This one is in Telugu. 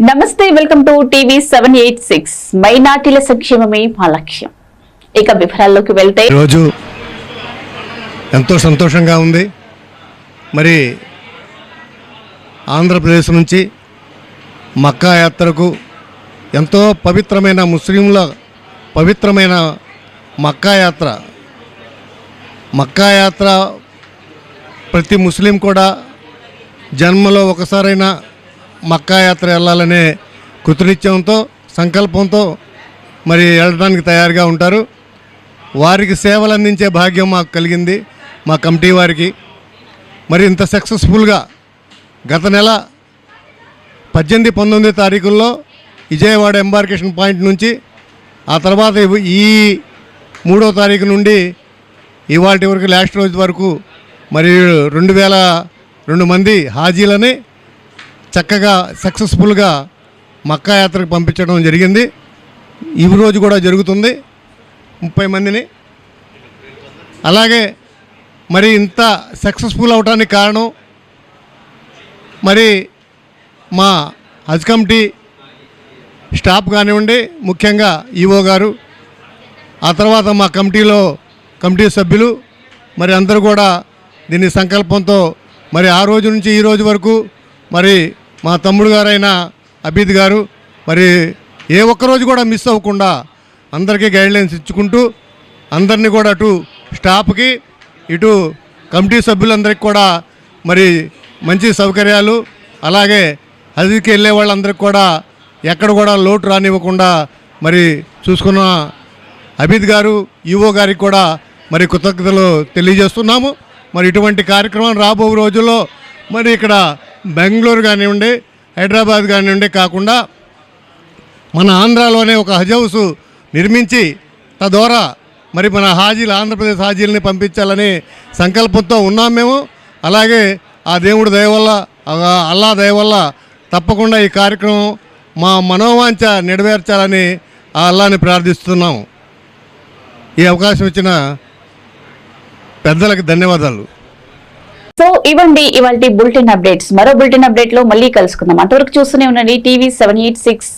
నమస్తే, వెల్కమ్ టు టీవీ 786. మైనార్టీల సంక్షేమమే మా లక్ష్యం. ఇక వివరాల్లోకి వెళ్తే రోజు ఎంతో సంతోషంగా ఉంది. మరి ఆంధ్రప్రదేశ్ నుంచి మక్కా యాత్రకు ఎంతో పవిత్రమైన ముస్లింల పవిత్రమైన మక్కా యాత్ర ప్రతి ముస్లిం కూడా జన్మలో ఒకసారైనా మక్కా యాత్ర వెళ్ళాలనే కృతనిశ్చయంతో సంకల్పంతో మరి వెళ్ళడానికి తయారుగా ఉంటారు. వారికి సేవలు అందించే భాగ్యం మాకు కలిగింది, మా కమిటీ వారికి. మరి ఇంత సక్సెస్ఫుల్గా గత నెల 18-19 తారీఖుల్లో విజయవాడ ఎంబార్కేషన్ పాయింట్ నుంచి, ఆ తర్వాత ఈ 3వ తారీఖు నుండి ఇవాటి వరకు లాస్ట్ రోజు వరకు మరి 2002 మంది హాజీలని చక్కగా సక్సెస్ఫుల్గా మక్కా యాత్రకు పంపించడం జరిగింది. ఈ రోజు కూడా జరుగుతుంది 30 మందిని. అలాగే మరి ఇంత సక్సెస్ఫుల్ అవడానికి కారణం మరి మా హజ్ కమిటీ స్టాఫ్ కానివ్వండి, ముఖ్యంగా ఈవో గారు, ఆ తర్వాత మా కమిటీ సభ్యులు మరి అందరూ కూడా దీని సంకల్పంతో మరి ఆ రోజు నుంచి ఈ రోజు వరకు మరి మా తమ్ముడు గారైన అబీద్ గారు మరి ఏ ఒక్కరోజు కూడా మిస్ అవ్వకుండా అందరికీ గైడ్లైన్స్ ఇచ్చుకుంటూ అందరినీ కూడా అటు స్టాఫ్కి ఇటు కమిటీ సభ్యులందరికీ కూడా మరి మంచి సౌకర్యాలు, అలాగే హజ్కి వెళ్ళే వాళ్ళందరికీ కూడా ఎక్కడ కూడా లోటు రానివ్వకుండా మరి చూసుకున్న అబీద్ గారు, ఈవో గారికి కూడా మరి కృతజ్ఞతలు తెలియజేస్తున్నాము. మరి ఇటువంటి కార్యక్రమం రాబో రోజుల్లో మరి ఇక్కడ బెంగళూరు కానివ్వండి, హైదరాబాద్ కానివ్వండి కాకుండా మన ఆంధ్రాలోనే ఒక హజ్ హౌస్ నిర్మించి తద్వారా మరి మన ఆంధ్రప్రదేశ్ హాజీలని పంపించాలని సంకల్పంతో ఉన్నాం మేము. అలాగే ఆ దేవుడి దయ వల్ల, అల్లా దయ వల్ల తప్పకుండా ఈ కార్యక్రమం మా మనోవాంఛ నెరవేర్చాలని ఆ అల్లాని ప్రార్థిస్తున్నాము. ఈ అవకాశం ఇచ్చిన పెద్దలకు ధన్యవాదాలు. సో ఇవ్వండి ఇవాల్టి బులెటిన్ అప్డేట్స్. మరో బులెటిన్ అప్డేట్ లో మళ్ళీ కలుసుకుందాం. అంతవరకు చూస్తూనే ఉండండి టీవీ 786.